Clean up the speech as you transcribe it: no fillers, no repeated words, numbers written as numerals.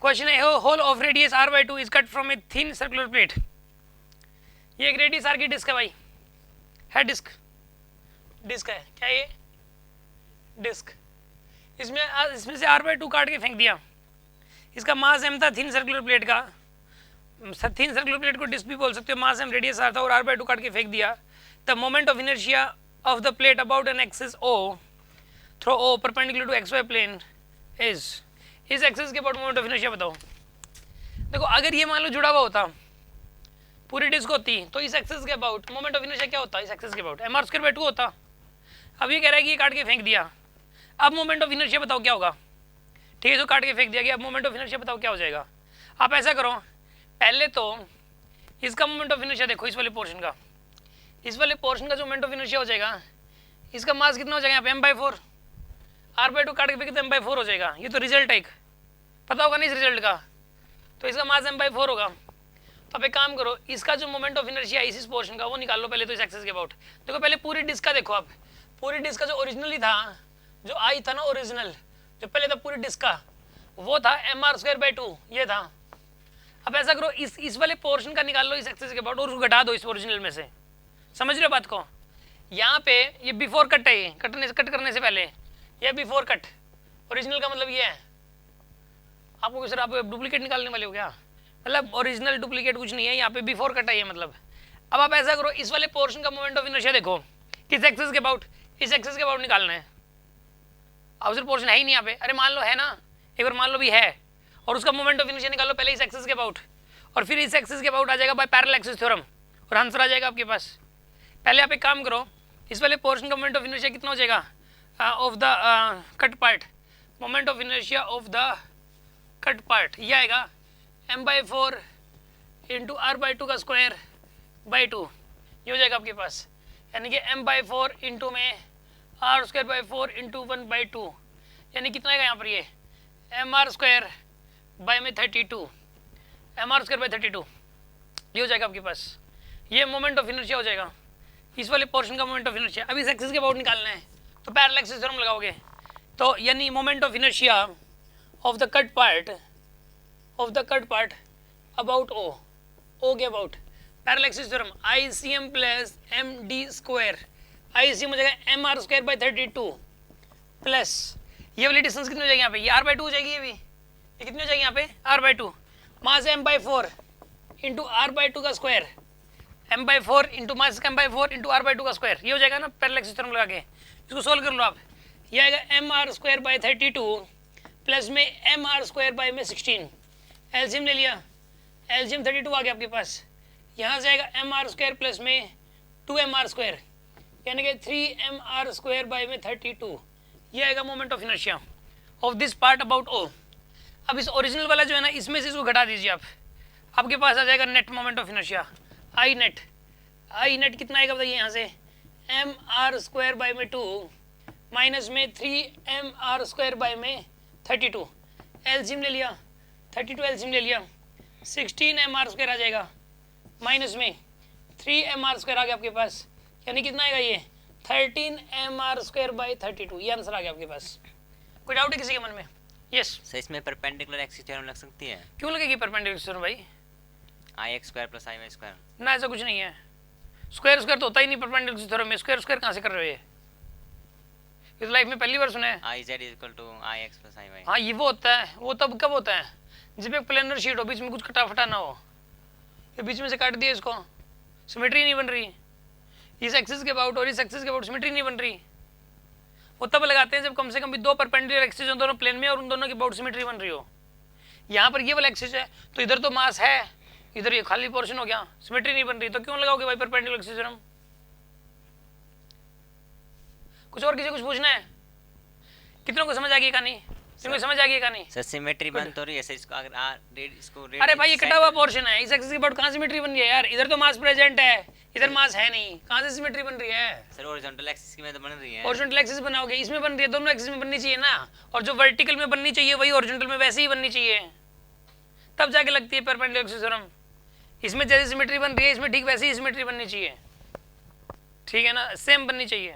Question है hole of radius r/2 is cut from a thin circular plate. ये एक radius r की disc है भाई, है डिस्क है क्या, ये डिस्क, इसमें से r/2 काट के फेंक दिया। इसका मास m था थिन सर्कुलर प्लेट का, थिन सर्कुलर प्लेट को डिस्क भी बोल सकते हो, मास m रेडियस r था और r/2 काट के फेंक दिया। The moment of inertia of the plate about an axis o through o perpendicular to xy plane is, इस एक्सिस के अबाउट मोमेंट ऑफ इनर्शिया बताओ। देखो अगर ये मान लो जुड़ा हुआ होता, पूरी डिस्क होती, तो इस एक्सिस के अबाउट मोमेंट ऑफ इनर्शिया क्या होता, इस एक्सिस के अबाउट mr²/2 होता। अब ये कह रहा है कि ये काट के फेंक दिया, अब मोमेंट ऑफ इनर्शिया बताओ क्या होगा। ठीक है, जो काट के फेंक दिया गया, अब मोमेंट ऑफ इनर्शिया बताओ क्या हो जाएगा। आप ऐसा करो, पहले तो इसका मोमेंट ऑफ इनर्शिया देखो, इस वाले पोर्शन का, इस वाले पोर्शन का जो मोमेंट ऑफ इनर्शिया हो जाएगा, इसका मास कितना हो जाएगा यहाँ पे m/4, r/2 काट के फेंके तो m/4 हो जाएगा। ये तो रिजल्ट है, एक पता होगा नहीं इस रिजल्ट का, तो इसका मास m/4 होगा। तो अब एक काम करो, इसका जो मोमेंट ऑफ इनर्शिया है इस पोर्शन का वो निकाल लो पहले तो इस एक्सिस के अबाउट। देखो पहले पूरी डिस्क का देखो, आप पूरी डिस्क का जो ओरिजिनली था, जो आई था ना ओरिजिनल, जो पहले था पूरी डिस्क का, वो था mr²/2, ये था। अब ऐसा करो, इस वाले पोर्शन का निकाल लो इस एक्सिस के अबाउट और उसको घटा दो इस ओरिजिनल में से। समझ रहे हो बात को। यहाँ पे ये बिफोर कट है, ये कट करने से पहले, ये बिफोर कट, ओरिजिनल का मतलब ये है। आपको सर आप डुप्लीकेट निकालने वाले हो क्या, मतलब ओरिजिनल डुप्लीकेट कुछ नहीं है, यहाँ पे बिफोर कट है ये मतलब। अब आप ऐसा करो, इस वाले पोर्शन का मोमेंट ऑफ इनर्शिया देखो, किस एक्सिस के अबाउट, इस एक्सिस के अबाउट निकालना है। अब सर पोर्शन है ही नहीं यहाँ पे, अरे मान लो है ना, एक बार मान लो भी है, और उसका मोमेंट ऑफ इनर्शिया निकालो पहले इस एक्सिस के अबाउट, और फिर इस एक्सिस के अबाउट आ जाएगा बाय पैरेलल एक्सिस थ्योरम, और आंसर आ जाएगा आपके पास। पहले आप एक काम करो, इस वाले पोर्शन का मोमेंट ऑफ इनर्शिया कितना हो जाएगा of the cut part, moment of inertia of the cut part ये आएगा m/4 इंटू r/2 का स्क्वायर बाई 2, ये हो जाएगा आपके पास। यानी कि m/4 इंटू में r²/4 इंटू 1/2, यानी कितना आएगा यहाँ पर, ये mr² बाई में 32, mr²/32, ये हो जाएगा आपके पास। ये मोमेंट ऑफ इनर्शिया हो जाएगा, इस वाले पोर्शन का मोमेंट ऑफ इनर्शिया। अब इस एक्सिस के अबाउट निकालना है तो पैरेलल एक्सिस थ्योरम लगाओगे, तो यानी moment of inertia of the cut part about o के about parallel axis theorem ICM plus MD², ICM हो जाएगा mr²/32 प्लस ये वाली डिस्टेंस कितनी हो जाएगी यहाँ पे, ये r/2 हो जाएगी, ये कितनी हो जाएगी यहाँ पे r/2, मास m/4 इंटू r/2 का square, m/4 into mass m/4 into r/2 का स्क्वायर, ये हो जाएगा ना पैरेलल एक्सिस थ्योरम लगा के। इसको सोल्व कर लो आप, ये आएगा mr²/32 प्लस में mr² में 16, एलसीएम ले लिया, एलसीएम 32 आ गया आपके पास। यहाँ से आएगा mr² प्लस में 2mr², यानी कि 3mr² में 32, ये आएगा moment of inertia of this part about o। अब इस ओरिजिनल वाला जो है ना, इसमें से इसको घटा दीजिए आप, आपके पास आ जाएगा net moment of inertia I net कितना आएगा बताइए, यहाँ से mr² में 2 माइनस में 3mr² में 32, एलसीएम ले लिया, 32 एलसीएम ले लिया, 16mr² आ जाएगा, माइनस में 3mr² आ गया आपके पास, यानी कितना आएगा ये 13mr²/32, ये आंसर आ गया आपके पास। कोई डाउट है किसी के मन में? यस सर, इसमें परपेंडिकुलर एक्सिस थ्योरम लग सकती है? क्यों लगेगी परपेंडिकुलर थ्योरम भाई, IX² + IY²। ना ऐसा कुछ नहीं है, स्क्वायर तो होता ही नहीं परपेंडिकुलर थ्योरम में, स्क्वायर कहाँ से कर रहे हो ये तो लाइफ में पहली बार सुना है। IZ = IX + IY। हाँ ये वो होता है, वो तब कब होता है जब एक प्लेनर शीट हो, बीच में कुछ कटा फटा ना हो, ये बीच में से काट दिया इसको, सिमेट्री नहीं बन रही, इस एक्सिस के अबाउट और इस एक्सिस के अबाउट सिमेट्री नहीं बन रही। वो तब लगाते हैं जब कम से कम भी दो परपेंडिकुलर एक्सिस हो दोनों प्लेन में और उन दोनों के अबाउट सिमेट्री बन रही हो। यहाँ पर ये वाला एक्सिस है तो इधर तो मास है, इधर ये खाली पोर्शन हो गया, सिमेट्री नहीं बन रही, तो क्यों लगाओगे भाई परपेंडिकुलर एक्सिस थ्योरम। कुछ और किसी कुछ पूछना है? कितनों को समझ आ गई कहानी? तुमको समझ आ गई कहानी? सर सिमेट्री बन तो रही है सर, इसको अगर इसको अरे भाई ये कटा हुआ पोर्शन है, इस एक्सिस के अबाउट कहाँ सिमेट्री बन रही है यार, इधर तो मास प्रेजेंट है, इधर मास है नहीं, कहाँ से सिमेट्री बन रही है? सर हॉरिजॉन्टल एक्सिस की में तो बन रही है। हॉरिजॉन्टल एक्सिस बनाओगे, इसमें बन रही है, दोनों एक्सिस में बननी चाहिए ना, और जो वर्टिकल में बननी चाहिए वही हॉरिजॉन्टल में वैसे ही बननी चाहिए, तब जाके लगती है परपेंडिकुलर एक्सिस थ्योरम। इसमें जैसे सिमेट्री बन रही है इसमें ठीक वैसे ही सिमेट्री बननी चाहिए, ठीक है ना, सेम बननी चाहिए।